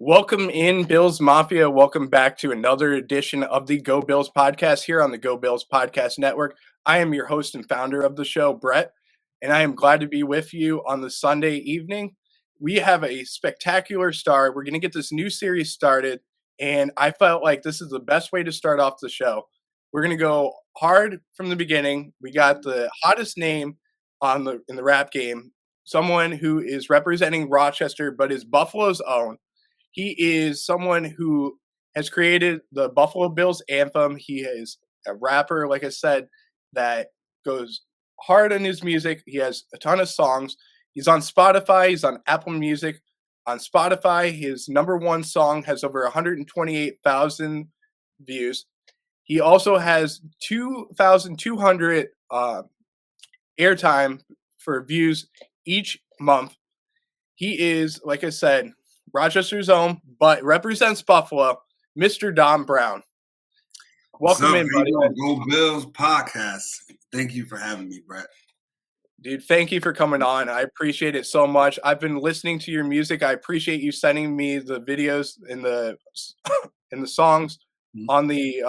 Welcome in, Bills Mafia. Welcome back to another edition of the Go Bills podcast here on the Go Bills Podcast Network. I am your host and founder of the show, Brett, and I am glad to be with you on the Sunday evening. We have a spectacular start. We're going to get this new series started, and I felt like this is the best way to start off the show. We're going to go hard from the beginning. We got the hottest name in the rap game, someone who is representing Rochester but is Buffalo's own. He is someone who has created the Buffalo Bills Anthem. He is a rapper, like I said, that goes hard on his music. He has a ton of songs. He's on Spotify. He's on Apple Music. On Spotify, his number one song has over 128,000 views. He also has 2,200 airtime for views each month. He is, like I said, Rochester's own, but represents Buffalo, Mr. Don Brown. Welcome in, buddy. Go Bills podcast. Thank you for having me, Brett. Dude, thank you for coming on. I appreciate it so much. I've been listening to your music. I appreciate you sending me the videos and the songs on the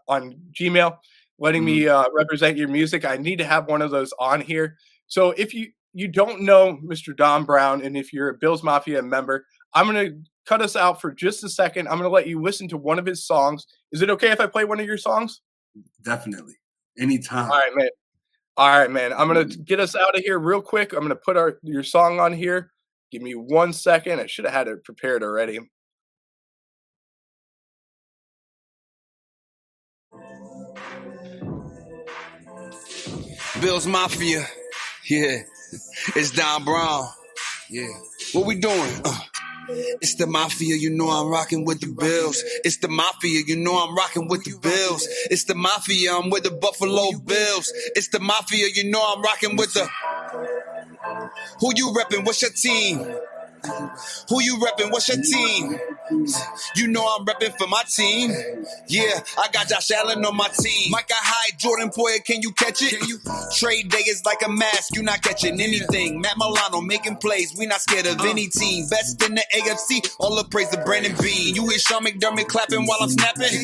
on Gmail, letting me represent your music. I need to have one of those on here. So if you don't know Mr. Don Brown, and if you're a Bills Mafia member, I'm going to cut us out for just a second. I'm going to let you listen to one of his songs. Is it okay if I play one of your songs? Definitely. Anytime. All right, man. I'm going to get us out of here real quick. I'm going to put your song on here. Give me 1 second. I should have had it prepared already. Bills Mafia. Yeah. It's Don Brown. Yeah. What we doing? It's the Mafia, you know I'm rocking with the Bills. It's the Mafia, you know I'm rocking with the Bills. It's the Mafia, I'm with the Buffalo Bills. It's the Mafia, you know I'm rocking with the... Who you reppin'? What's your team? Who you reppin'? What's your team? You know I'm reppin' for my team. Yeah, I got Josh Allen on my team. Micah Hyde, Jordan Poyer, can you catch it? Trade day is like a mask, you not catching anything. Matt Milano making plays, we not scared of any team. Best in the AFC, all the praise to Brandon Bean. You hear Sean McDermott clapping while I'm snapping?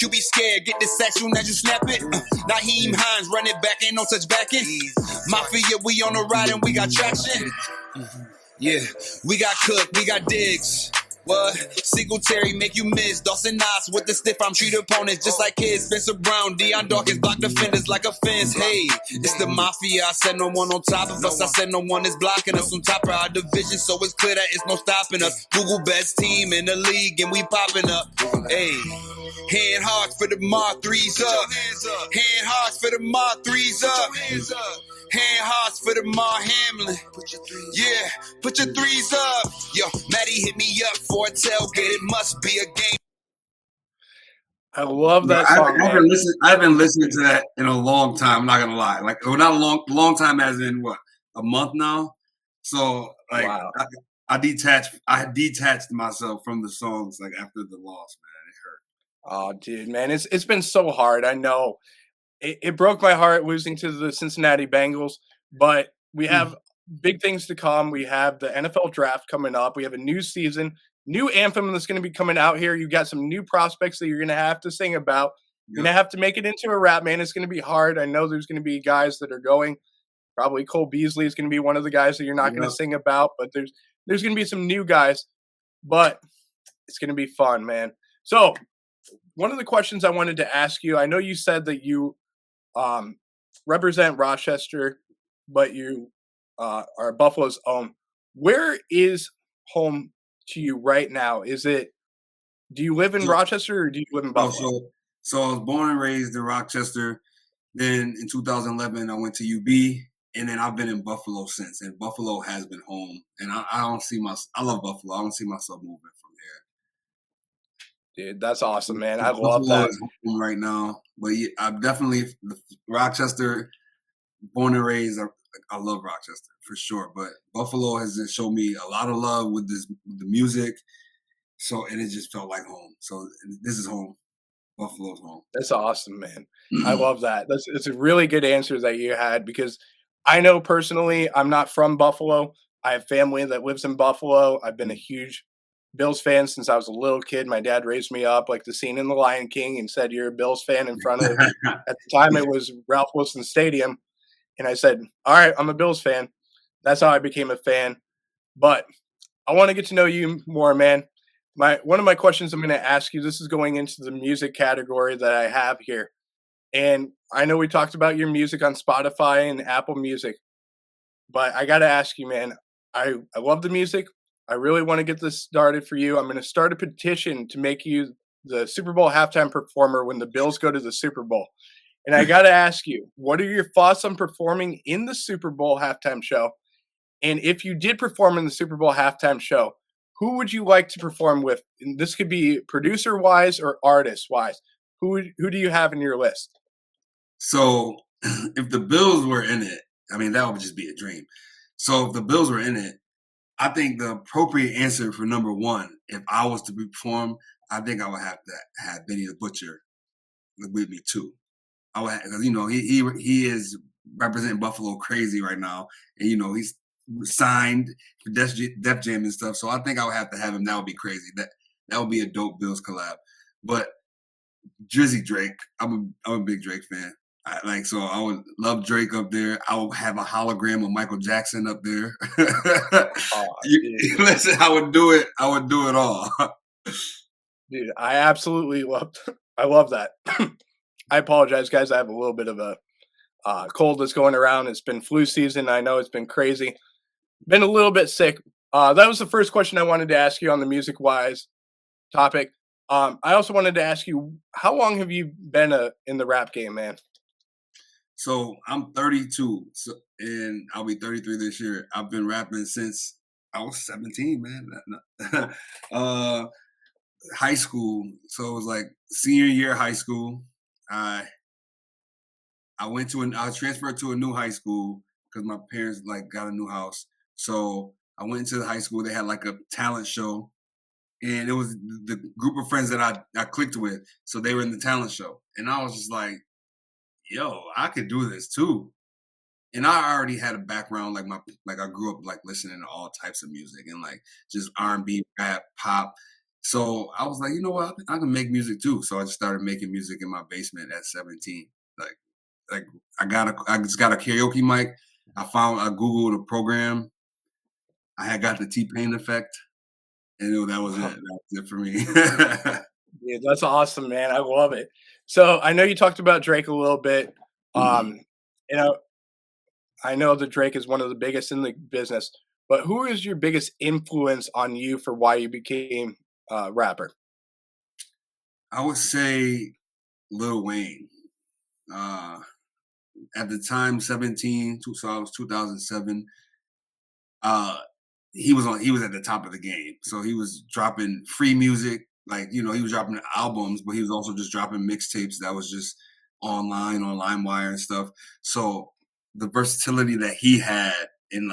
You be scared, get this sack soon as you snap it. Naheem Hines, run it back, ain't no such backing. Mafia, we on the ride and we got traction. Yeah, we got Cook, we got Diggs. What? Singletary make you miss. Dawson Knox with the stiff arm treat opponents just like kids. Spencer Brown, Deion Dawkins block defenders like a fence. Hey, it's the Mafia. I said no one on top of us. I said no one is blocking us on top of our division, so it's clear that it's no stopping us. Google best team in the league and we popping up. Hey, hand hard for the Mar threes up. Hand hard for the Mar threes up. Hand hearts for the Mar Hamlin. Yeah, put your threes up. Yo, Maddie hit me up for a tailgate. It must be a game. I love that song. I've been listening to that in a long time. I'm not gonna lie. Like, well, not a long time, as in what, a month now. So, like, wow. I detached myself from the songs like after the loss. Man, it hurt. Oh, dude, man, it's been so hard. I know. It broke my heart losing to the Cincinnati Bengals, but we have big things to come. We have the NFL draft coming up. We have a new season, new anthem that's going to be coming out here. You got some new prospects that you're going to have to sing about. You're going to have to make it into a rap, man. It's going to be hard. I know there's going to be guys that are going. Probably Cole Beasley is going to be one of the guys that you're not going to sing about, but there's going to be some new guys, but it's going to be fun, man. So one of the questions I wanted to ask you, I know you said that you represent Rochester, but you are Buffalo's own. Where is home to you right now? Do you live in Rochester or do you live in Buffalo? So I was born and raised in Rochester. Then in 2011, I went to UB, and then I've been in Buffalo since. And Buffalo has been home. And I love Buffalo. I don't see myself moving from here. Dude, that's awesome, man. I love that. Is home right now. But yeah, I'm definitely Rochester, born and raised. I love Rochester for sure. But Buffalo has just shown me a lot of love with the music. So, and it just felt like home. So this is home. Buffalo's home. That's awesome, man. I love that. It's a really good answer that you had, because I know personally I'm not from Buffalo. I have family that lives in Buffalo. I've been a huge Bills fan since I was a little kid. My dad raised me up like the scene in The Lion King and said, "You're a Bills fan," in front of, at the time it was Ralph Wilson Stadium. And I said, "All right, I'm a Bills fan." That's how I became a fan. But I want to get to know you more, man. One of my questions I'm going to ask you, this is going into the music category that I have here. And I know we talked about your music on Spotify and Apple Music, but I got to ask you, man, I love the music. I really want to get this started for you. I'm going to start a petition to make you the Super Bowl halftime performer when the Bills go to the Super Bowl. And I got to ask you, what are your thoughts on performing in the Super Bowl halftime show? And if you did perform in the Super Bowl halftime show, who would you like to perform with? And this could be producer wise or artist wise. Who do you have in your list? So if the Bills were in it, I mean, that would just be a dream. So if the Bills were in it, I think the appropriate answer for number one, if I was to perform, I think I would have to have Benny the Butcher with me too. I would, because he is representing Buffalo crazy right now, and he's signed for Def Jam and stuff. So I think I would have to have him. That would be crazy. That would be a dope Bills collab. But Drizzy Drake, I'm a big Drake fan. So I would love Drake up there. I would have a hologram of Michael Jackson up there. Oh, Listen, I would do it. I would do it all. dude, I absolutely I love that. I apologize, guys. I have a little bit of a cold that's going around. It's been flu season. I know it's been crazy. Been a little bit sick. That was the first question I wanted to ask you on the music wise topic. I also wanted to ask you, how long have you been in the rap game, man? So I'm 32, and I'll be 33 this year. I've been rapping since I was 17, man. High school. So it was like senior year of high school. I was transferred to a new high school because my parents got a new house. So I went into the high school. They had like a talent show, and it was the group of friends that I clicked with. So they were in the talent show, and I was just like, yo, I could do this too. And I already had a background, I grew up listening to all types of music and just R&B, rap, pop. So I was like, you know what, I can make music too. So I just started making music in my basement at 17. I just got a karaoke mic. I Googled a program. I had got the T-Pain effect, and that was it. That was it for me. Yeah, that's awesome, man. I love it. So I know you talked about Drake a little bit. You know, I know that Drake is one of the biggest in the business, but who is your biggest influence on you for why you became a rapper? I would say Lil Wayne. At the time, 17, so I was 2007. He was at the top of the game. So he was dropping free music. He was dropping albums, but he was also just dropping mixtapes that was just online on LimeWire and stuff. So the versatility that he had and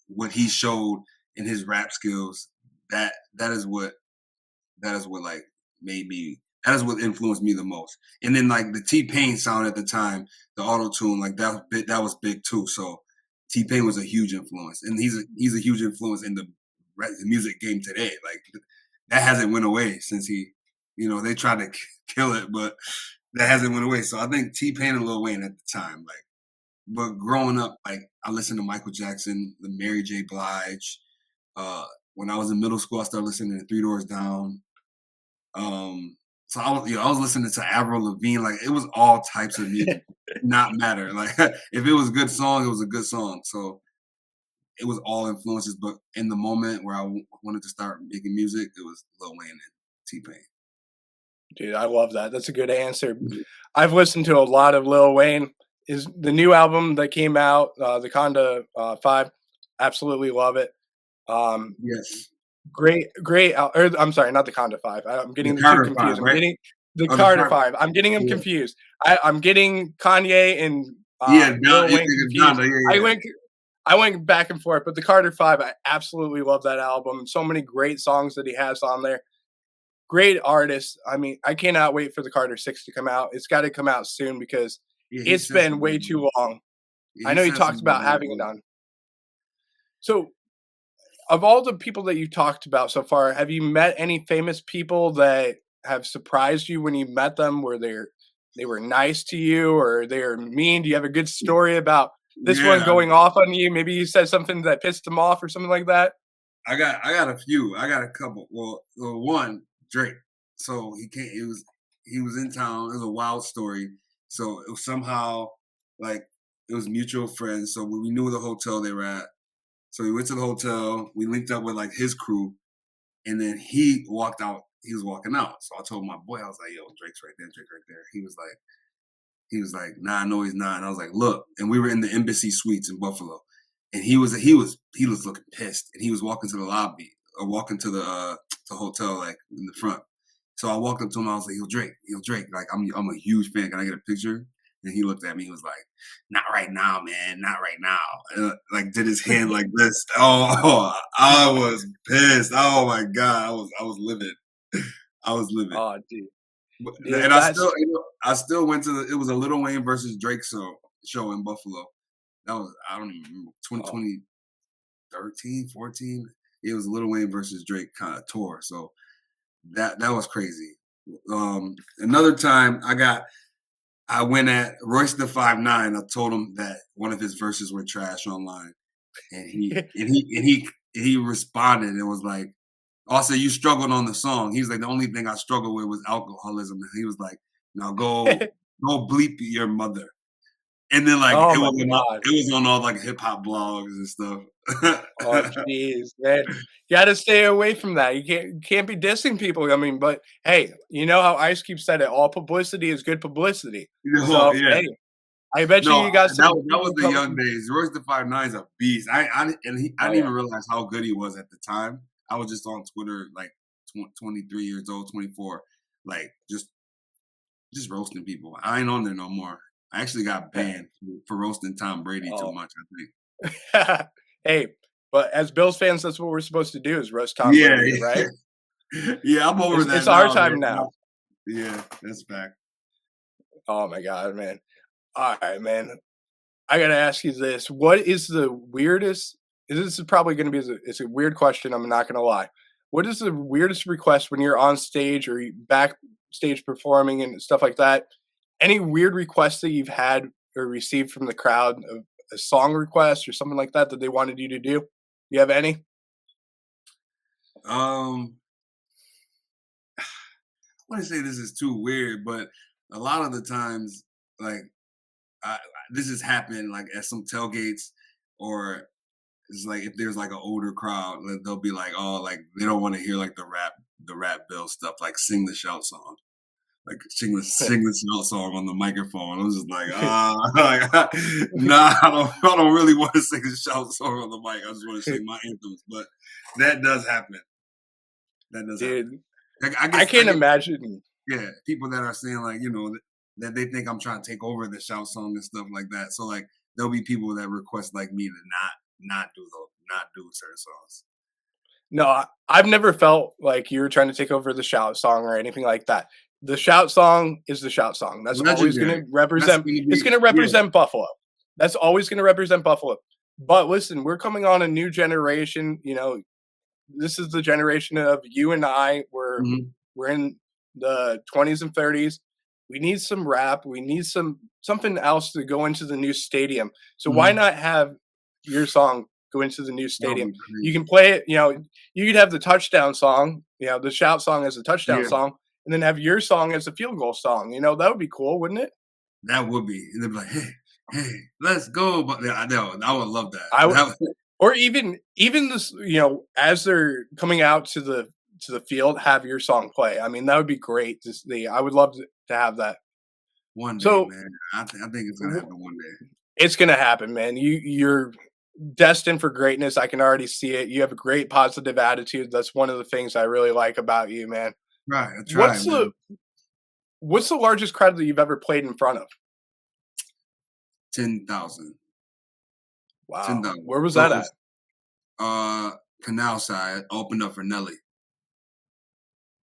what he showed in his rap skills, that is what made me, that is what influenced me the most. And then the T-Pain sound at the time, the auto-tune, that was big too. So T-Pain was a huge influence, and he's a huge influence in the music game today. That hasn't went away since they tried to kill it, but that hasn't went away. So I think T-Pain and Lil Wayne at the time, but growing up, I listened to Michael Jackson, the Mary J. Blige. When I was in middle school, I started listening to Three Doors Down. So I was listening to Avril Lavigne. It was all types of music, not matter. If it was a good song, it was a good song. So it was all influences. But in the moment where I wanted to start making music, it was Lil Wayne and T-Pain. Dude, I love that. That's a good answer. I've listened to a lot of Lil Wayne. Is the new album that came out, the Conda 5. Absolutely love it. Yes. Great. I'm sorry, not the Conda 5. I'm getting the two confused. 5, right? I'm getting the Carter 5. I'm getting them confused. I'm getting Kanye and Lil Wayne confused. Yeah. I went back and forth, but the Carter 5, I absolutely love that album. So many great songs that he has on there. Great artist. I mean, I cannot wait for the Carter 6 to come out. It's got to come out soon because it's been way too long. I know he talked about having it on. So of all the people that you talked about so far, have you met any famous people that have surprised you when you met them, where they were nice to you or they're mean? Do you have a good story about this one Yeah, going off on you? Maybe you said something that pissed them off or something like that? I got a few. I got a couple. Well, one Drake. So he was in town. It was a wild story. So it was somehow like it was mutual friends. So we knew the hotel they were at. So we went to the hotel. We linked up with like his crew, and then he walked out. He was walking out. So I told my boy, I was like, "Yo, Drake's right there. Drake right there." He was like, "Nah, no, he's not." And I was like, "Look," and we were in the Embassy Suites in Buffalo, and he was looking pissed, and he was walking to the lobby or walking to the hotel like in the front. So I walked up to him. I was like, yo, Drake, like I'm a huge fan. Can I get a picture?" And he looked at me. He was like, "Not right now, man. Not right now." And, like did his hand like this. Oh, I was pissed. Oh my god, I was livid. I was livid. Oh, dude. And Dude, that's I still went to it was a Lil Wayne versus Drake show in Buffalo. That was I don't even remember oh, 2013, 14. It was Lil Wayne versus Drake kind of tour. So that was crazy. Another time I went at Royce the 5'9". I told him that one of his verses were trash online, and he responded and was like, "Also, you struggled on the song." He was like, "The only thing I struggled with was alcoholism." And he was like, "Now go bleep your mother." And then like oh my god. it was on all like hip hop blogs and stuff. Oh, jeez, man. You gotta stay away from that. You can't be dissing people. I mean, but hey, you know how Ice Cube said it, all publicity is good publicity. No, So, yeah. hey, I bet you No, you got some that was people the coming young days. Royce the 5'9" is a beast. I oh, didn't yeah. even realize how good he was at the time. I was just on Twitter like 23 years old, 24, like just roasting people. I ain't on there no more. I actually got banned for roasting Tom Brady too Oh. much, I think. Hey, but as Bills fans, that's what we're supposed to do is roast Tom Yeah, Brady, right? yeah, I'm over It's that our now, time man. now. Yeah, that's fact. Oh my god, man. Alright, man. I gotta ask you this. What is the weirdest this is probably gonna be it's a weird question, I'm not gonna lie. What is the weirdest request when you're on stage or you backstage performing and stuff like that? Any weird requests that you've had or received from the crowd, a song request or something like that that they wanted you to do? You have any? Um, I want to say this is too weird, but a lot of the times, like this has happened like at some tailgates or it's like if there's like an older crowd, like, they'll be like, "Oh, like they don't want to hear like the rap bill stuff, like sing the shout song, like sing the shout song on the microphone." I was just like, like, nah, I don't really want to sing the shout song on the mic. I just want to sing my anthems, but that does happen. That does happen. Dude, Like, I I can't guess, imagine. yeah, people that are saying like, that they think I'm trying to take over the shout song and stuff like that. So like, there'll be people that request like me to not do certain songs. No, I've never felt like you were trying to take over the shout song or anything like that. The shout song is the shout song. That's always gonna Legendary. That's represent gonna it's be gonna yeah. represent Buffalo. That's always gonna represent Buffalo. But listen, we're coming on a new generation, this is the generation of you and I. Mhm. We're in the 20s and 30s. We need some rap. We need something else to go into the new stadium. So why Mhm. not have your song go into the new That would stadium? be You can crazy. play it. You could have the touchdown song. The shout song as a touchdown Yeah, song, and then have your song as a field goal song. That would be cool, wouldn't it? that would be. And they'd be like, hey, let's go. But yeah, I know, I would love that. I would, or even this. As they're coming out to the field, have your song play. I mean, that would be great to see. I would love to have that. One day, So man. I think it's gonna happen one day. it's gonna happen, man. You're destined for greatness. I can already see it. You have a great positive attitude. That's one of the things I really like about you, man. Right, I try, What's man. the what's the largest crowd that you've ever played in front of? 10,000. Wow. 10,000. Where was So that it at? was Canal Side opened up for Nelly.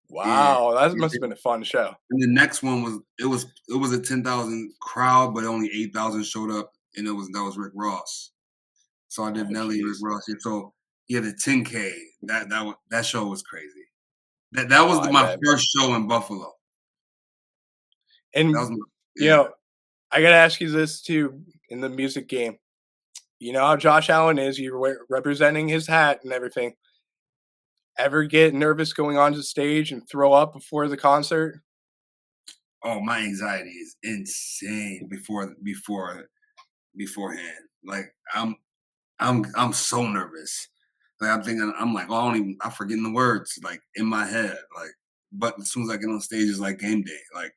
Yeah. Wow, that must have been a fun show. And the next one it was a 10,000 crowd, but only 8,000 showed up, and that was Rick Ross. So I did Oh, Nelly, Rick jeez. Ross. Yeah, so the 10K. That show was crazy. That was my first show in Buffalo. And That was you know, I gotta ask you this too in the music game. You know how Josh Allen is. You're representing his hat and everything. Ever get nervous going onto stage and throw up before the concert? Oh, my anxiety is insane beforehand. Like I'm so nervous. Like I'm thinking, I'm like, oh, I'm forgetting the words like in my head. Like, but as soon as I get on stage, it's like game day. Like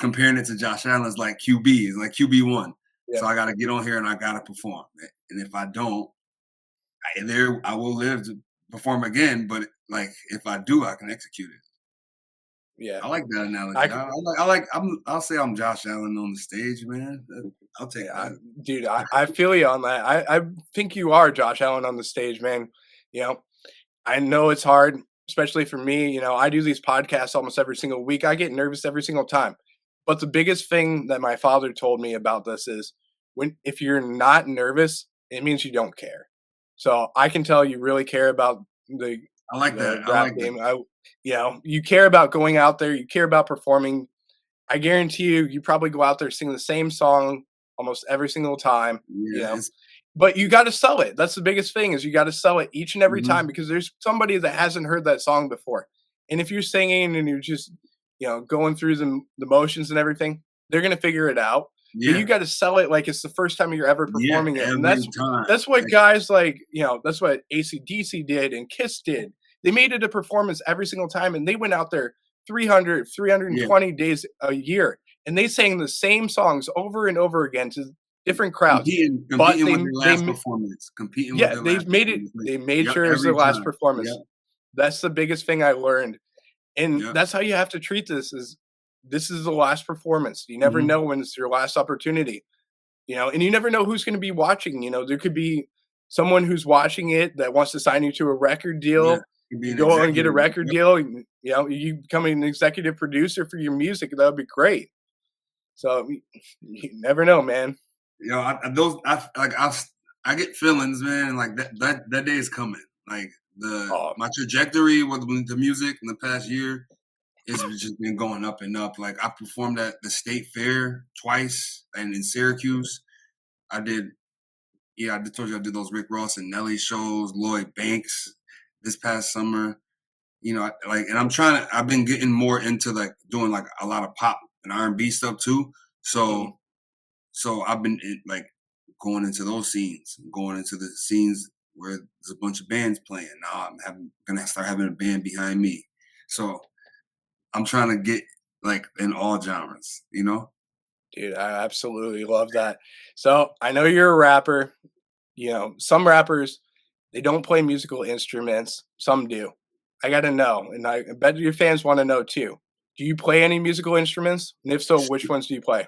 comparing it to Josh Allen is like QB, it's like QB1. Yeah. So I got to get on here and I got to perform. And if I don't, I will live to perform again. But like if I do, I can execute it. Yeah, I like that analogy. I'll say I'm Josh Allen on the stage, man. I'll take that. Dude, I feel you on that. I think you are Josh Allen on the stage, man. You know, I know it's hard, especially for me. You know, I do these podcasts almost every single week. I get nervous every single time. But the biggest thing that my father told me about this is if you're not nervous, it means you don't care. So I can tell you really care about the I like that. I rap like game. that. You care about going out there. You care about performing. I guarantee you probably go out there singing the same song almost every single time. Yeah, But you got to sell it. That's the biggest thing is you got to sell it each and every mm-hmm. time because there's somebody that hasn't heard that song before. And if you're singing and you're just going through the motions and everything, they're gonna figure it out. Yeah. But you got to sell it like it's the first time you're ever performing it, and that's what guys like that's what AC/DC did and Kiss did. They made it a performance every single time, and they went out there 320 days a year, and they sang the same songs over and over again to different crowds. Competing with their last performance. They made sure it was their last performance. Yep. That's the biggest thing I learned. And that's how you have to treat this is the last performance. You never know when it's your last opportunity, and you never know who's going to be watching. There could be someone who's watching it that wants to sign you to a record deal. You go and get a record deal. You become an executive producer for your music. That would be great. So you never know, man. I get feelings, man. Like that day is coming. Like my trajectory with the music in the past year has just been going up and up. Like I performed at the state fair twice and in Syracuse. I told you I did those Rick Ross and Nelly shows, Lloyd Banks this past summer. And I've been getting more into like doing like a lot of pop and R&B stuff too. So I've been going into those scenes, going into the scenes where there's a bunch of bands playing. Now I'm gonna start having a band behind me. So I'm trying to get like in all genres, Dude, I absolutely love that. So I know you're a rapper. Some rappers, they don't play musical instruments. Some do. I got to know. And I bet your fans want to know too. Do you play any musical instruments? And if so, which ones do you play?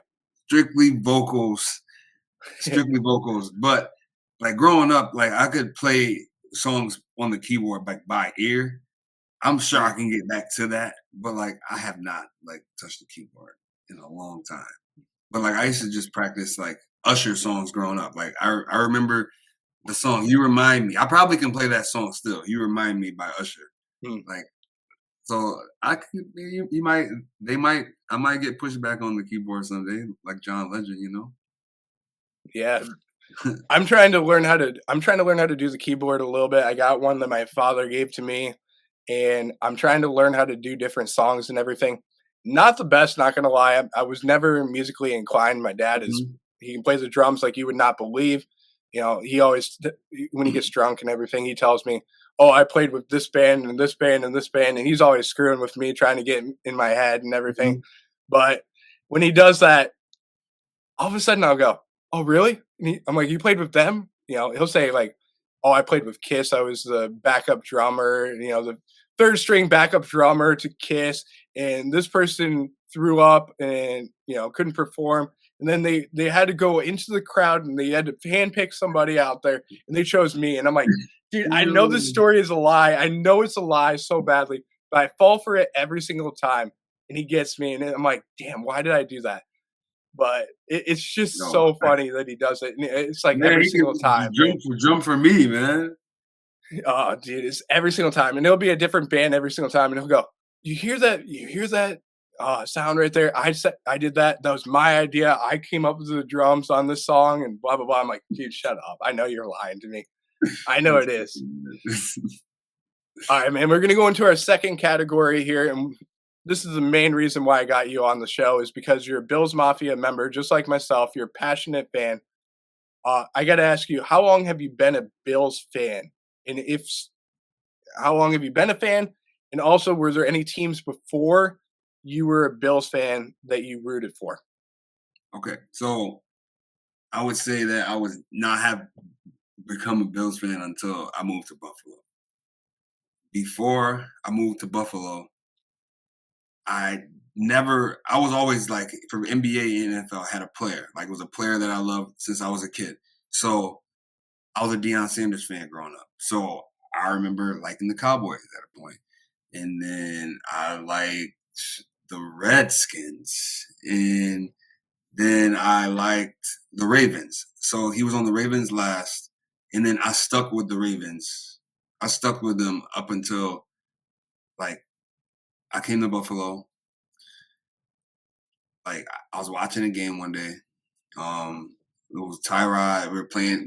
Strictly vocals. But like growing up, like I could play songs on the keyboard like by ear. I'm sure I can get back to that, but like I have not like touched the keyboard in a long time. But like I used to just practice like Usher songs growing up. Like I remember the song "You Remind Me." I probably can play that song still. "You Remind Me" by Usher. Like so, I might get pushed back on the keyboard someday, like John Legend. Yeah. I'm trying to learn how to do the keyboard a little bit. I got one that my father gave to me, and I'm trying to learn how to do different songs and everything. Not the best, not gonna lie. I was never musically inclined. My dad is he plays the drums like you would not believe. He always when he gets drunk and everything, he tells me, "Oh, I played with this band and this band and this band," and he's always screwing with me, trying to get in my head and everything. But when he does that, all of a sudden I'll go, "Oh, really?" And I'm like, "You played with them?" He'll say like, "Oh, I played with Kiss. I was the backup drummer, the third string backup drummer to Kiss, and this person threw up and couldn't perform, and then they had to go into the crowd and they had to handpick somebody out there, and they chose me." And I'm like, "Dude, I know this story is a lie. I know it's a lie so badly, but I fall for it every single time." And he gets me, and I'm like, "Damn, why did I do that?" But it's just so funny that he does it. And it's like every single time. Jump for me, man. Oh, dude, it's every single time, and it'll be a different band every single time, and he'll go, "You hear that? You hear that, sound right there? I did that. That was my idea. I came up with the drums on this song and blah, blah, blah." I'm like, "Dude, shut up. I know you're lying to me. I know That's it is." funny. All right, man, we're gonna go into our second category here, and this is the main reason why I got you on the show is because you're a Bills Mafia member, just like myself. You're a passionate fan. I gotta ask you, how long have you been a Bills fan? And how long have you been a fan? And also, were there any teams before you were a Bills fan that you rooted for? Okay, so I would say that I was not have become a Bills fan until I moved to Buffalo. Before I moved to Buffalo, I was always like from NBA and NFL, I had a player. Like it was a player that I loved since I was a kid. So I was a Deion Sanders fan growing up. So I remember liking the Cowboys at a point. And then I liked the Redskins. And then I liked the Ravens. So he was on the Ravens last. And then I stuck with the Ravens. I stuck with them up until like I came to Buffalo. Like I was watching a game one day. It was Tyrod.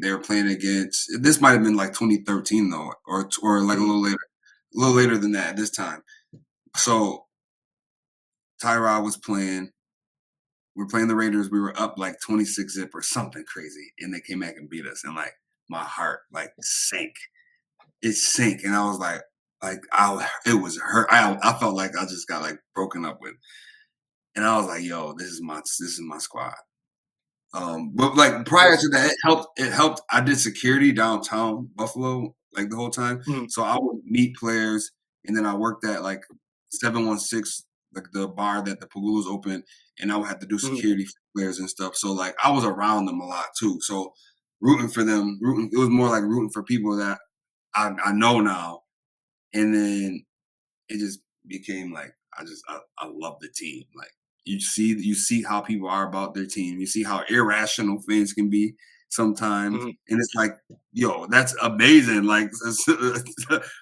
They were playing against. This might have been like 2013 though, or like Mhm, a little later than that. This time, so Tyrod was playing. We were playing the Raiders. We were up like 26-zip or something crazy, and they came back and beat us. And like my heart like sank. It sank, and I was it was hurt. I felt like I just got like broken up with, and I was like, yo, this is my squad. But like prior that's to that, it helped. I did security downtown Buffalo like the whole time. mhm, So I would meet players, and then I worked at like 716, like the bar that the Pagulas opened, and I would have to do mhm, security for players and stuff. So like I was around them a lot too. So rooting for them, rooting, it was more like rooting for people that I know now. And then it just became like I love the team. Like you see how people are about their team. You see how irrational fans can be sometimes, mhm. and it's like, yo, that's amazing. Like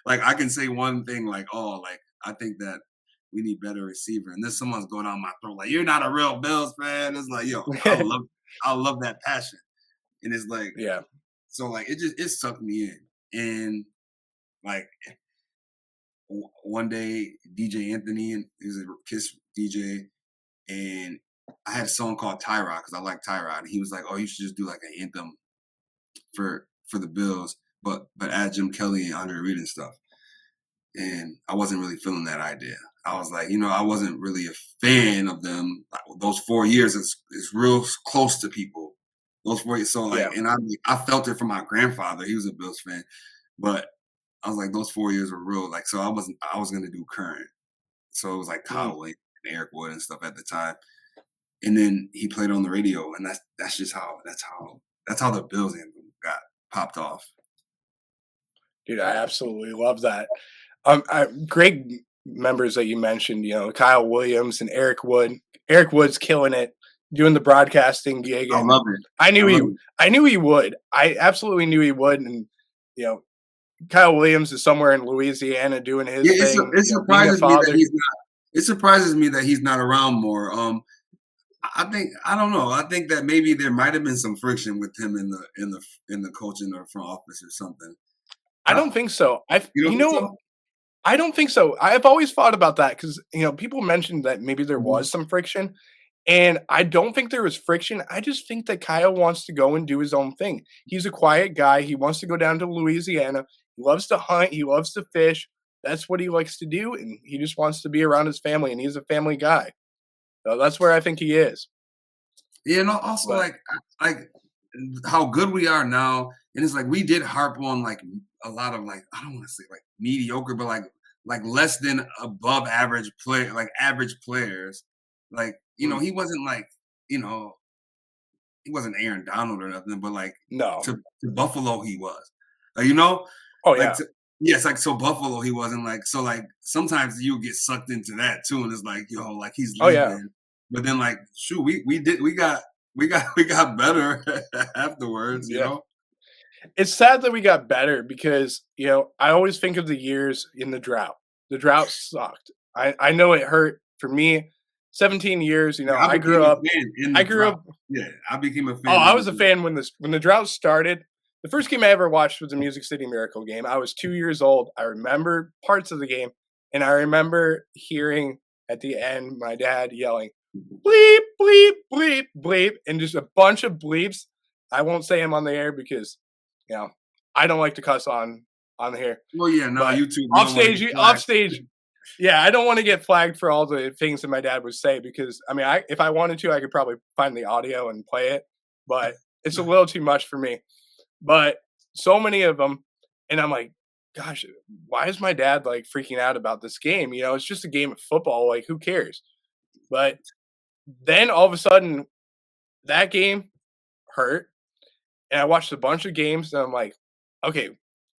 like I can say one thing like, oh, like I think that we need better receiver, and then someone's going on my throat like, you're not a real Bills fan. It's like, yo, I love that passion, and it's like Yeah. so like it sucked me in, and like one day DJ Anthony and he was a Kiss DJ, and I had a song called Tyrod because I like Tyrod, and he was like, "Oh, you should just do like an anthem for the Bills, but add Jim Kelly and Andre Reed and stuff." And I wasn't really feeling that idea. I was like, I wasn't really a fan of them. Those 4 years is real close to people. Those 4 years, so like, Yeah. and I felt it from my grandfather. He was a Bills fan, but I was like, those 4 years were real. Like, so I was gonna do current. So it was like Mhm. Kyle Williams and Eric Wood and stuff at the time. And then he played on the radio, and that's how the Bills anthem got popped off. Dude, I absolutely love that. Great members that you mentioned, Kyle Williams and Eric Wood. Eric Wood's killing it, doing the broadcasting gig, I and love it. I knew I he love it. I knew he would. I absolutely knew he would, and you know, Kyle Williams is somewhere in Louisiana doing his Yeah, thing, it being a surprises me that father. he's not. It surprises me that he's not around more. I think I don't know. I think that maybe there might have been some friction with him in the coaching or front office or something. I I, don't think so. you don't think so? I don't think so. I've always thought about that because people mentioned that maybe there Mhm. was some friction, and I don't think there was friction. I just think that Kyle wants to go and do his own thing. He's a quiet guy. He wants to go down to Louisiana. He loves to hunt. He loves to fish. That's what he likes to do, and he just wants to be around his family. And he's a family guy. So that's where I think he is. Yeah, and also But like how good we are now, and it's like we did harp on like a lot of like I don't want to say like mediocre, but like less than above average play, like average players. Like mm, he wasn't like you know he wasn't Aaron Donald or nothing, but like no. to Buffalo he was, Oh like yeah. to, yes, like so Buffalo he wasn't like so like sometimes you get sucked into that too, and it's like like he's Oh yeah. leaving, but then like shoot we got we got better afterwards, Yeah. It's sad that we got better because, I always think of the years in the drought. The drought sucked. I know it hurt for me. 17 years, Yeah, I I grew became a up fan in I the grew drought. up Yeah, I became a Oh, fan I in the was a drought. fan when the drought started. The first game I ever watched was the Music City Miracle game. I was 2 years old. I remember parts of the game, and I remember hearing at the end my dad yelling, "Bleep, bleep, bleep, bleep," and just a bunch of bleeps. I won't say them on the air because, you know, I don't like to cuss on here. Well, yeah, no, But YouTube, you don't want to get off flagged. stage, yeah, I don't want to get flagged for all the things that my dad would say because I mean, if I wanted to, I could probably find the audio and play it, but it's a little too much for me. But so many of them, and I'm like, gosh, why is my dad like freaking out about this game? It's just a game of football. Like, who cares? But then all of a sudden, that game hurt, and I watched a bunch of games, and I'm like, okay,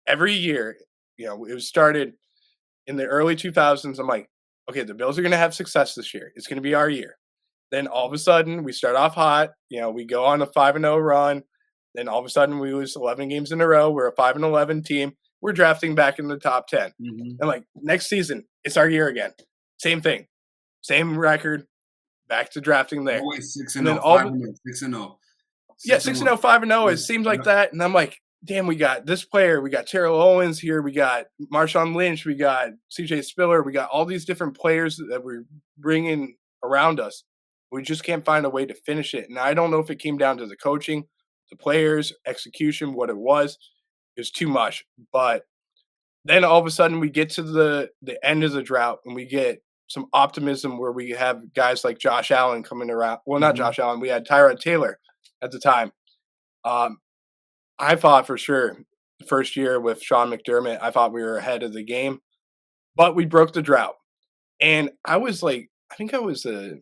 every year, it was started in the early 2000s. I'm like, okay, the Bills are going to have success this year. It's going to be our year. Then all of a sudden, we start off hot. We go on a 5-0 run. Then all of a sudden, we lose 11 games in a row. We're a 5-11 team. We're drafting back in the top 10. Mhm. I'm like, next season, it's our year again. Same thing, same record. Back to drafting there. Always 6 And and then 0, all 5 and 0, 6 and 0. yeah, 6 6-0, 5-0. It seems like that. And I'm like, damn, we got this player. We got Terrell Owens here. We got Marshawn Lynch. We got CJ Spiller. We got all these different players that we're bringing around us. We just can't find a way to finish it. And I don't know if it came down to the coaching, the players, execution, what it was. It was too much. But then all of a sudden we get to the end of the drought and we get some optimism where we have guys like Josh Allen coming around. Well, not Josh Allen. We had Tyrod Taylor at the time. I thought for sure the first year with Sean McDermott, I thought we were ahead of the game, but we broke the drought. And I think I was a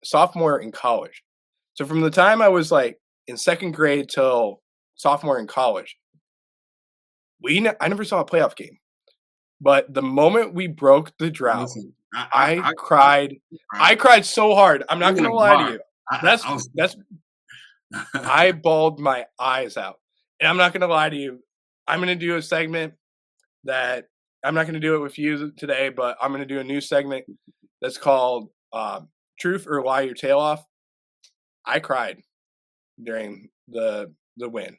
sophomore in college. So from the time I was like in second grade till sophomore in college, I never saw a playoff game. But the moment we broke the drought, Listen, I cried. I cried so hard. I'm not going to lie to you. That's I bawled my eyes out. And I'm not going to lie to you. I'm going to do a segment that I'm not going to do it with you today, but I'm going to do a new segment that's called Truth or Lie Your Tail Off. I cried during the win.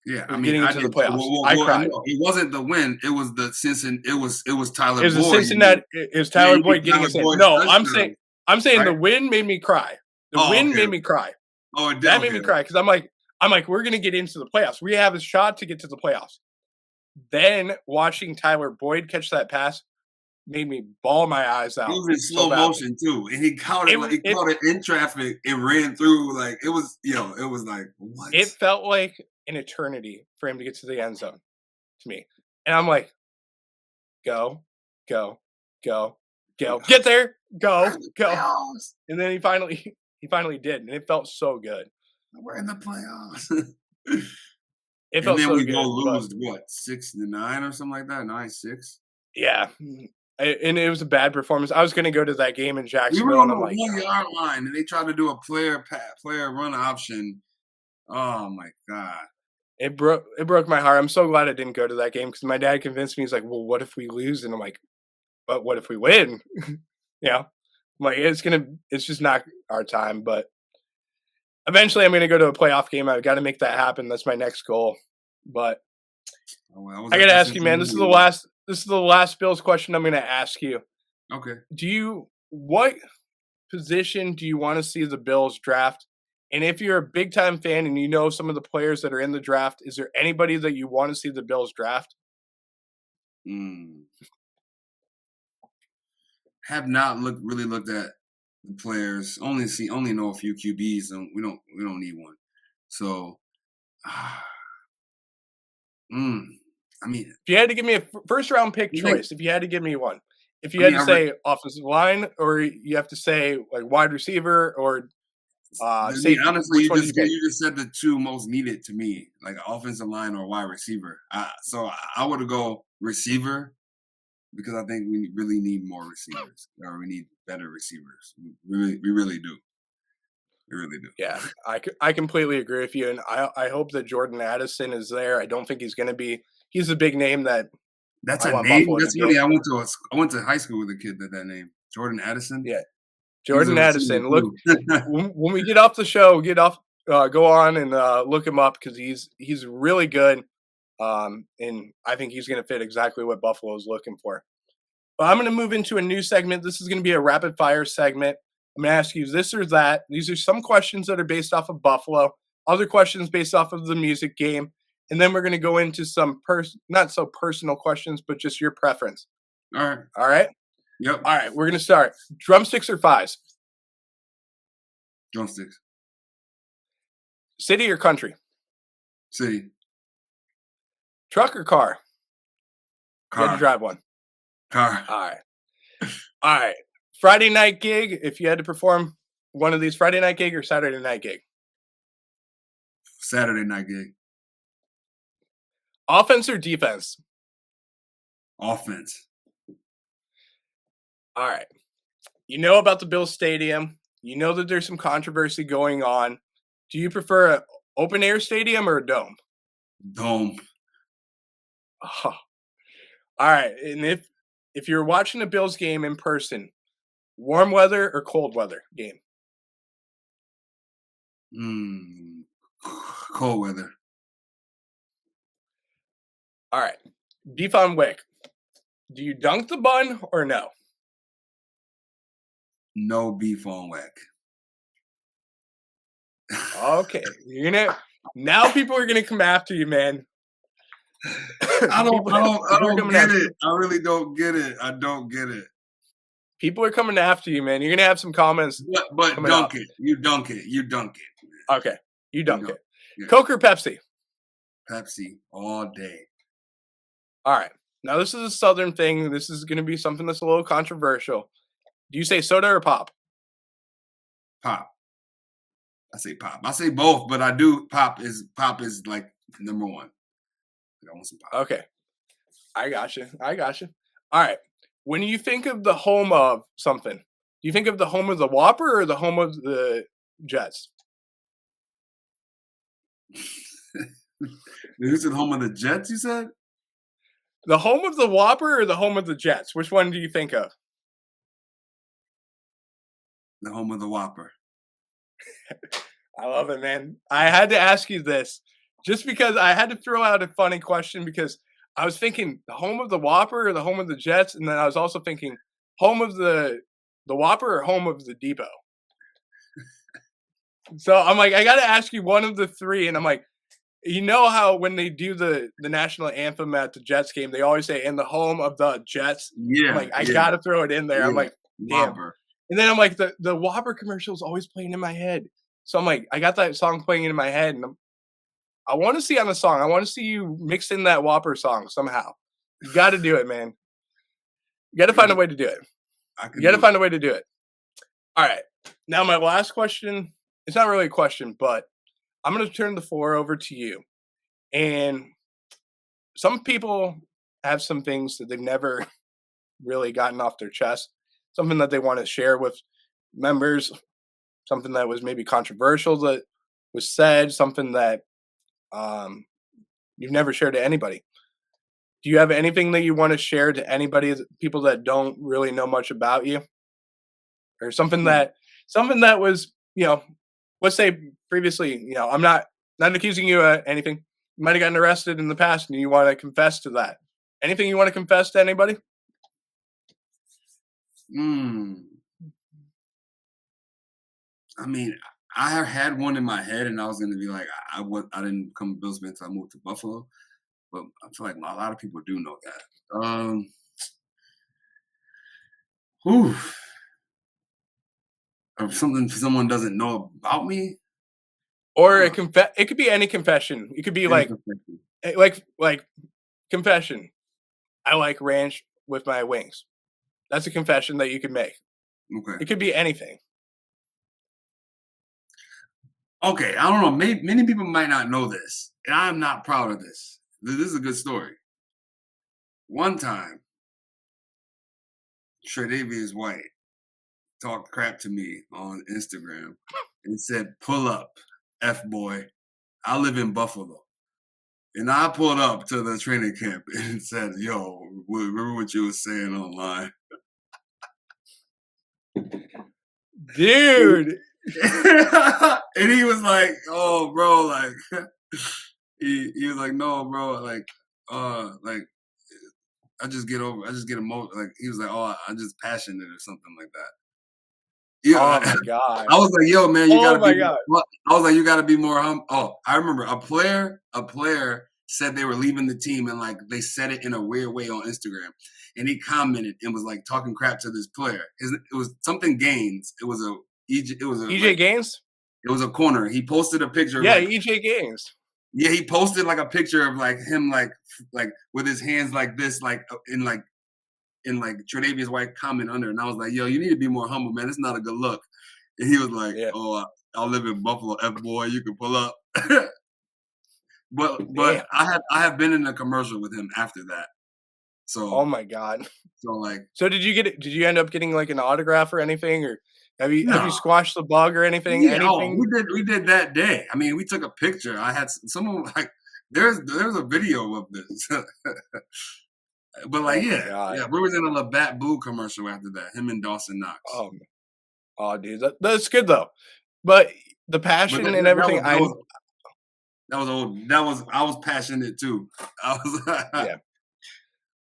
Yeah, I We're mean, getting I into the did. playoffs. I cried. No, it wasn't the win. It was the Cincinnati. It was Tyler It was the Boyd. Cincinnati. It was Tyler Yeah, Boyd getting Tyler us in. Boyd's No, touchdown, I'm saying the right? win made me cry. The Oh, win okay. made me cry. Oh, it did. That made me Okay. cry because I'm like, we're gonna get into the playoffs. We have a shot to get to the playoffs. Then watching Tyler Boyd catch that pass made me bawl my eyes out. It was in so slow badly. motion too, and he caught it. He caught it in traffic and ran through. Like it was, it was like what? It felt like an eternity for him to get to the end zone to me, and I'm like, go, go, go, go, get there, go, go, and then he finally did, and it felt so good. We're in the playoffs. It felt and then so we good. go lose what 6-9 or something like that. 9-6. Yeah, and it was a bad performance. I was going to go to that game in We Jacksonville, were on and the I'm like, 1 yard line, and they tried to do a player run option. Oh my god! it broke my heart. I'm so glad I didn't go to that game because my dad convinced me. He's like, "Well, what if we lose?" And I'm like, "But what if we win?" I'm like, it's just not our time. But eventually, I'm going to go to a playoff game. I've got to make that happen. That's my next goal. But I got to ask you, man. This is the last Bills question I'm going to ask you. Okay. What position do you want to see the Bills draft? And if you're a big time fan and you know some of the players that are in the draft, is there anybody that you want to see the Bills draft? Have not really looked at the players. Only know a few QBs, and we don't need one. So, I mean, if you had to give me a first round pick choice, if you had to give me one, if you had to say offensive line, or you have to say like wide receiver or safety, honestly, which one do you pick? you just said the two most needed to me, like offensive line or wide receiver. So I would go receiver because I think we really need more receivers, or we need better receivers. We really do. They really do. Yeah, I completely agree with you, and I hope that Jordan Addison is there. I don't think he's going to be. He's a big name that That's I a want name. Buffalo to That's get. funny. I went to high school with a kid that name Jordan Addison. Yeah, He was a Jordan receiver Addison. Look, too. when we get off the show, go on and look him up because he's really good, and I think he's going to fit exactly what Buffalo is looking for. But I'm going to move into a new segment. This is going to be a rapid fire segment. I'm going to ask you this or that. These are some questions that are based off of Buffalo, other questions based off of the music game, and then we're going to go into some not so personal questions, but just your preference. All right. All right. Yep. All right. We're going to start. Drumsticks or thighs? Drumsticks. City or country? City. Truck or car? You had to Car. drive one. Car. All right. All right. Friday night gig. If you had to perform one of these, Friday night gig or Saturday night gig? Saturday night gig. Offense or defense? Offense. All right. You know about the Bills Stadium. You know that there's some controversy going on. Do you prefer an open air stadium or a dome? Dome. Oh. All right. And if you're watching a Bills game in person, warm weather or cold weather game? Cold weather. All right. Beef on wick. Do you dunk the bun or no? No beef on whack. Okay. Now people are gonna come after you, man. I don't get it. You. I really don't get it. I don't get it. People are coming after you, man. You're gonna have some comments. But dunk it. You dunk it. You dunk it. Okay. You dunk it. Yeah. Coke or Pepsi? Pepsi all day. All right. Now this is a Southern thing. This is gonna be something that's a little controversial. Do you say soda or pop? Pop. I say pop. I say both, but I do pop is like number one. I want some pop. Okay. I got you. All right. When you think of the home of something, do you think of the home of the Whopper or the home of the Jets? This is the home of the Jets, you said? The home of the Whopper or the home of the Jets? Which one do you think of? The home of the Whopper. I love it, man. I had to ask you this just because I had to throw out a funny question because I was thinking the home of the Whopper or the home of the Jets, and then I was also thinking home of the Whopper or home of the Depot. So I'm like, I got to ask you one of the three, and I'm like, you know how when they do the national anthem at the Jets game, they always say "in the home of the Jets." Yeah, I'm like, I got to throw it in there. I'm like, damn. Whopper. And then I'm like, the Whopper commercial is always playing in my head. So I'm like, I got that song playing in my head, and I want to see on the song. I want to see you mix in that Whopper song somehow. You got to do it, man. You got to find a way to do it. You got to find a way to do it. All right. Now my last question. It's not really a question, but I'm going to turn the floor over to you. And some people have some things that they've never really gotten off their chest, something that they want to share with members, something that was maybe controversial that was said, something that you've never shared to anybody. Do you have anything that you want to share to anybody, people that don't really know much about you, or something that was, let's say previously, I'm not accusing you of anything. You might have gotten arrested in the past, and you want to confess to that. Anything you want to confess to anybody? I mean, I had one in my head, and I was going to be like, I didn't become a Bills fan until I moved to Buffalo, but I feel like a lot of people do know that. Or something someone doesn't know about me, or it could be any confession. It could be like confession. I like ranch with my wings. That's a confession that you could make. Okay. It could be anything. Okay, I don't know. Many people might not know this, and I'm not proud of this. This is a good story. One time, Tre'Davious White talked crap to me on Instagram and said, "Pull up, F boy. I live in Buffalo." And I pulled up to the training camp and said, "Yo, remember what you were saying online?" Dude. And he was like, "Oh, bro, like," he was like, "No, bro, like, I just get emotional." Like he was like, "Oh, I'm just passionate or something like that." Yeah, Oh my god. I was like, "Yo, man, you Oh gotta my be." god. I was like, "You gotta be more hum." Oh, I remember a player said they were leaving the team, and like they said it in a weird way on Instagram, and he commented and was like talking crap to this player. It was something Gaines. It was a EJ Gaines? it was a corner. He posted a picture of Yeah, like EJ Gaines. yeah, he posted like a picture of like him like with his hands like this in Tre'Davious White comment under, and I was like, "Yo, you need to be more humble, man. It's not a good look." And he was like, Yeah. "Oh, I'll live in Buffalo, F boy. You can pull up." but Damn. I have been in a commercial with him after that. Oh So my god. like So did you end up getting like an autograph or anything, or have you no. squashed the bug or anything? Yeah, Anything? we did that day. I mean, we took a picture. I had someone like there's a video of this. But like, Oh my yeah, god. we was in a Labatt Blue commercial after that. Him and Dawson Knox. Oh, dude, that's good though. But the But passion and everything, that was old. I was passionate too. I was yeah.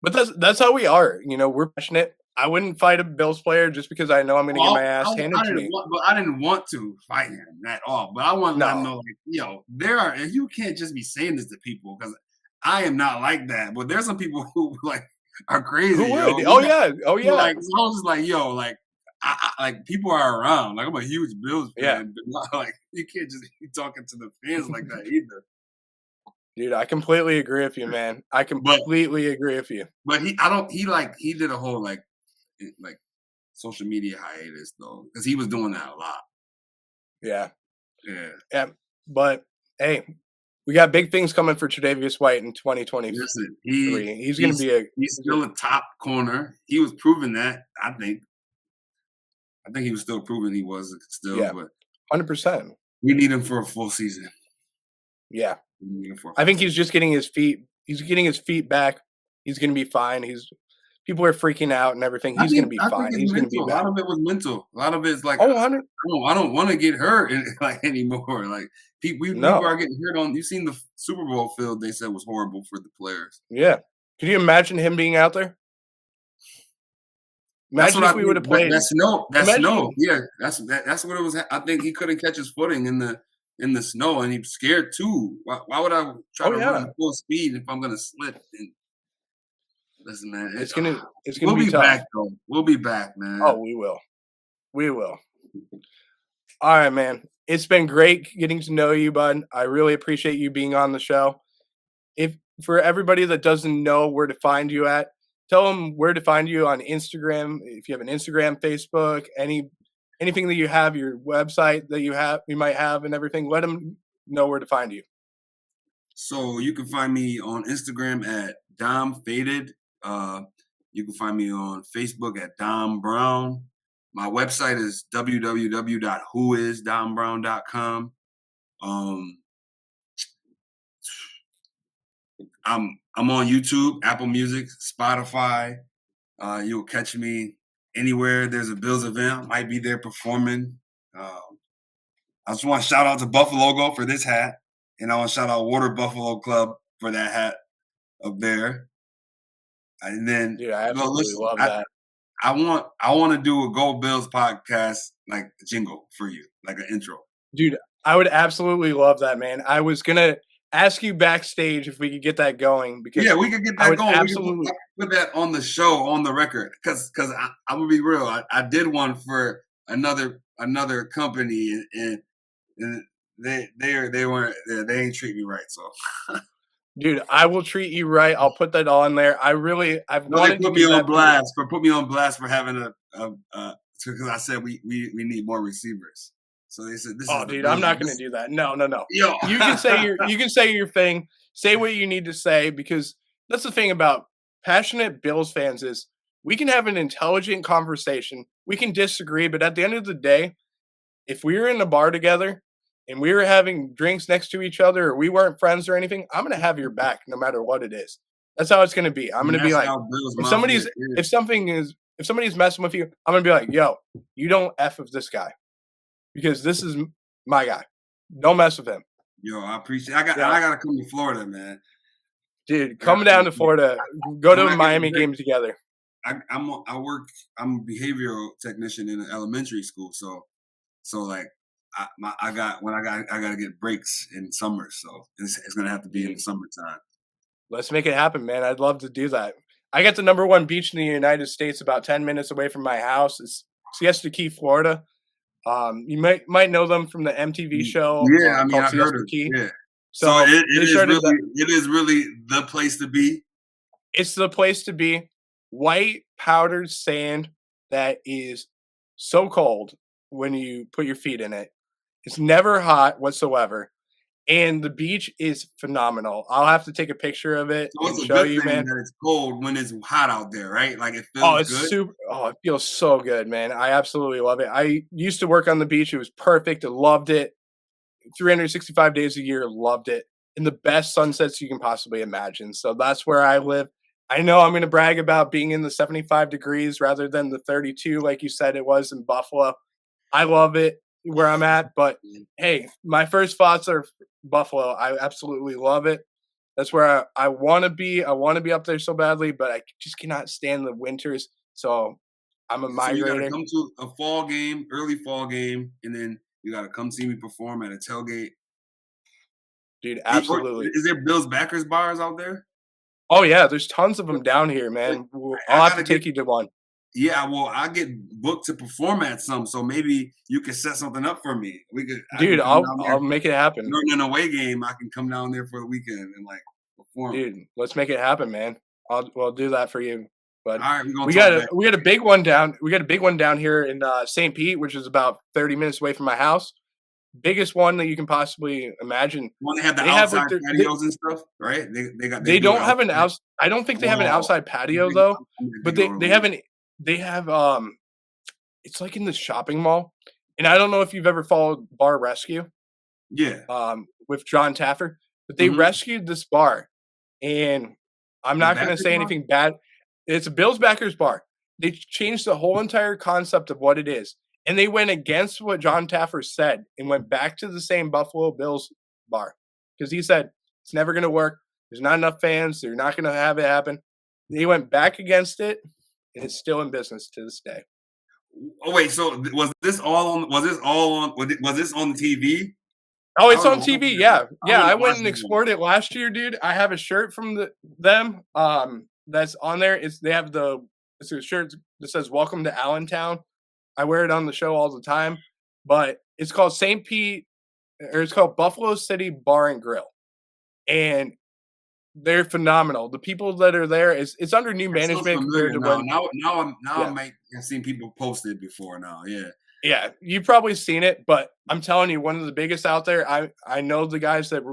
But that's how we are. You know, we're passionate. I wouldn't fight a Bills player just because I know I'm going to get my ass handed to me. I didn't want to fight him at all. But I want to let him No. know, like, yo, and you can't just be saying this to people because I am not like that. But there's some people who like are crazy. Who would? Yo. Oh yeah. Oh yeah. Like, so I was just like, yo, like, like people are around. Like I'm a huge Bills Yeah. fan, but not like you can't just be talking to the fans like that either. Dude, I completely agree with you, man. I completely agree with you. But he did a whole like social media hiatus though, because he was doing that a lot. Yeah. Yeah. Yeah. But hey, we got big things coming for Tre'Davious White in 2023. Listen, He's going to be he's still a top corner. He was proving that, I think. I think he was still proving he was still, Yeah. but 100%. we need him for a full season. Yeah. We need him for a I full think he's just getting his feet. He's getting his feet back. He's going to be fine. People are freaking out and everything. He's going to be fine. He's going to be mental. back. A lot of it was mental. A lot of it's like, Oh, 100. I don't want to get hurt like anymore. Like people No. are getting hurt on. You've seen the Super Bowl field. They said was horrible for the players. Yeah. Could you imagine him being out there? Imagine if we would have played. That snow. Yeah, that's what it was. I think he couldn't catch his footing in the snow, and he's scared too. Why would I try to run full speed if I'm gonna slip? And listen, man, It's gonna we'll be tough. back though. We'll be back, man. Oh, we will. We will. All right, man. It's been great getting to know you, bud. I really appreciate you being on the show. If for everybody that doesn't know where to find you at, tell them where to find you on Instagram. If you have an Instagram, Facebook, anything that you have, your website that you might have, and everything. Let them know where to find you. So you can find me on Instagram at Dom Faded. You can find me on Facebook at Dom Brown. My website is www.whoisdombrown.com. I'm on YouTube, Apple Music, Spotify. You'll catch me anywhere there's a Bills event. I might be there performing. I just want to shout out to Buffalo Go for this hat, and I want to shout out Water Buffalo Club for that hat up there. And then, Dude, I absolutely love that. I want to do a Go Bills podcast like a jingle for you, like an intro. Dude, I would absolutely love that, man. I was gonna ask you backstage if we could get that going because we could get that going. Absolutely we can put that on the show, on the record. Because I'm gonna be real. I did one for another company, and they ain't treat me right. So. Dude, I will treat you right. I'll put that on there. I've wanted to put me on blast for having because I said we need more receivers. So they said this. Oh, dude, I'm not going to do that. No. Yo. You can say your thing. Say what you need to say because that's the thing about passionate Bills fans is we can have an intelligent conversation we can disagree, but at the end of the day, if we were in a bar together and we were having drinks next to each other or we weren't friends or anything, I'm gonna have your back no matter what it is. That's how it's gonna be. I'm And gonna be that's like, how Bills if Mafia somebody's is. if somebody's messing with you, I'm gonna be like, yo, you don't F with this guy because this is my guy. Don't mess with him. Yo, I appreciate. Yeah. I gotta come to Florida, man. Dude, come down to Florida. Go When to I a get Miami a break, game together. I'm a behavioral technician in an elementary school, so like I gotta get breaks in summer, so it's gonna have to be in the Dude, summertime. let's make it happen, man. I'd love to do that. I got the number one beach in the United States about 10 minutes away from my house. It's Siesta Key, Florida. You might know them from the MTV show Yeah, I mean called I heard Siesta of Key. yeah. So So they started that. it is really the place to be. It's the place to be. White powdered sand that is so cold when you put your feet in it. It's never hot whatsoever. And the beach is phenomenal. I'll have to take a picture of it So and it's a show good you, thing man. that it's cold when it's hot out there, right? Like it Oh, feels it's good. super. Oh, it feels so good, man. I absolutely love it. I used to work on the beach. It was perfect. I loved it. 365 days a year, loved it. And the best sunsets you can possibly imagine. So that's where I live. I know I'm going to brag about being in the 75 degrees rather than the 32, like you said it was in Buffalo. I love it where I'm at, but hey, my first thoughts are Buffalo. I absolutely love it. That's where I want to be. I want to be up there so badly, but I just cannot stand the winters. So I'm a So you gotta migrator. come to a fall game, early fall game, and then you gotta come see me perform at a tailgate. Dude, Or absolutely. is there Bills backers bars out there? Oh, yeah, there's tons of them down here, man. I I'll have gotta to get. take you to one. Yeah, well, I get booked to perform at some, so maybe you could set something up for me. I can Dude, come down there I'll make it happen. during an away game. I can come down there for the weekend and like perform. Dude, let's make it happen, man. We'll do that for you, bud. All right, we're gonna We talk got a back. we got a big one down. We got a big one down here in St. Pete, which is about 30 minutes away from my house. Biggest one that you can possibly imagine. When they have the They have outside like patios and stuff, right? They they do it don't have an outside. outs. I don't think they have an Whoa. outside patio though, I'm but thinking over the weekend. they have it's like in the shopping mall. And I don't know if you've ever followed Bar Rescue Yeah. with John Taffer, but they Mhm. rescued this bar. And I'm The not going to backers say bar? anything bad. It's a Bills backers bar. They changed the whole entire concept of what it is. And they went against what John Taffer said and went back to the same Buffalo Bills bar. Because he said it's never going to work. There's not enough fans. They're not going to have it happen. They went back against it, and it's still in business to this day. Oh wait, so was this all on? Was this on TV? Oh, I it's would on have watched TV. that. Yeah, I yeah. would I have went watched and this one. explored it last year, dude. I have a shirt from them. That's on there. It's a shirt that says "Welcome to Allentown." I wear it on the show all the time, but it's called St. Pete, or it's called Buffalo City Bar and Grill, and they're phenomenal. The people that are there it's under new That sounds management compared familiar to now. when Now I yeah. might have seen people post it before now. Yeah. Yeah, you've probably seen it, but I'm telling you, one of the biggest out there. I know the guys that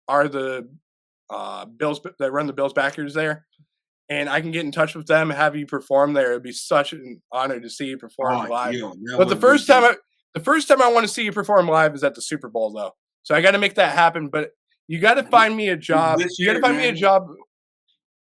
are the Bills that run the Bills backers there, and I can get in touch with them and have you perform there. It'd be such an honor to see you perform Oh, live. yo, that But would be good. the first time I want to see you perform live is at the Super Bowl, though. So I got to make that happen. But you got to find me a job. This You got to year, find me a man. job.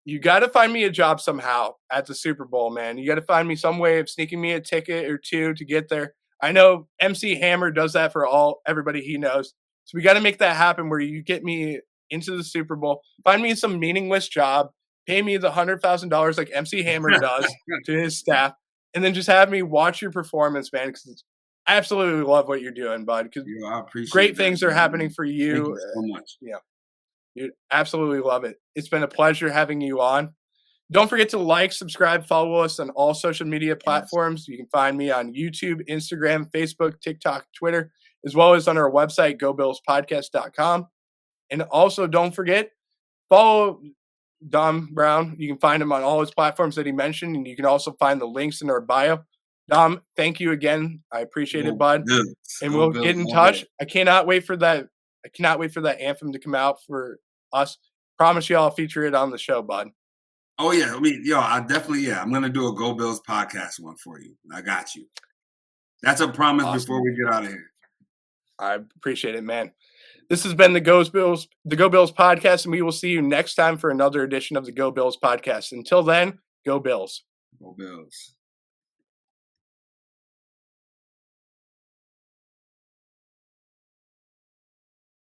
You got to find me a job somehow at the Super Bowl, man. You got to find me some way of sneaking me a ticket or two to get there. I know MC Hammer does that for everybody he knows. So we got to make that happen where you get me into the Super Bowl. Find me some meaningless job. Pay me the $100,000 like MC Hammer does to his staff, and then just have me watch your performance, man. Because I absolutely love what you're doing, bud. Because Yo, I appreciate great that, things are happening man. for Thank you. you so much. Yeah, dude, absolutely love it. It's been a pleasure having you on. Don't forget to like, subscribe, follow us on all social media platforms. You can find me on YouTube, Instagram, Facebook, TikTok, Twitter, as well as on our website, gobillspodcast.com. And also, don't forget, follow Dom Brown. You can find him on all his platforms that he mentioned, and you can also find the links in our bio. Dom, thank you again. I appreciate it, bud. Bills. And Go we'll Bills get in all touch. day. I cannot wait for that. I cannot wait for that anthem to come out for us. Promise you I'll feature it on the show, bud. Oh yeah, I mean, I definitely, I'm gonna do a Go Bills podcast one for you. I got you. That's a promise Awesome. before we get out of here. I appreciate it, man. This has been the Go Bills podcast, and we will see you next time for another edition of the Go Bills podcast. Until then, go Bills. Go Bills.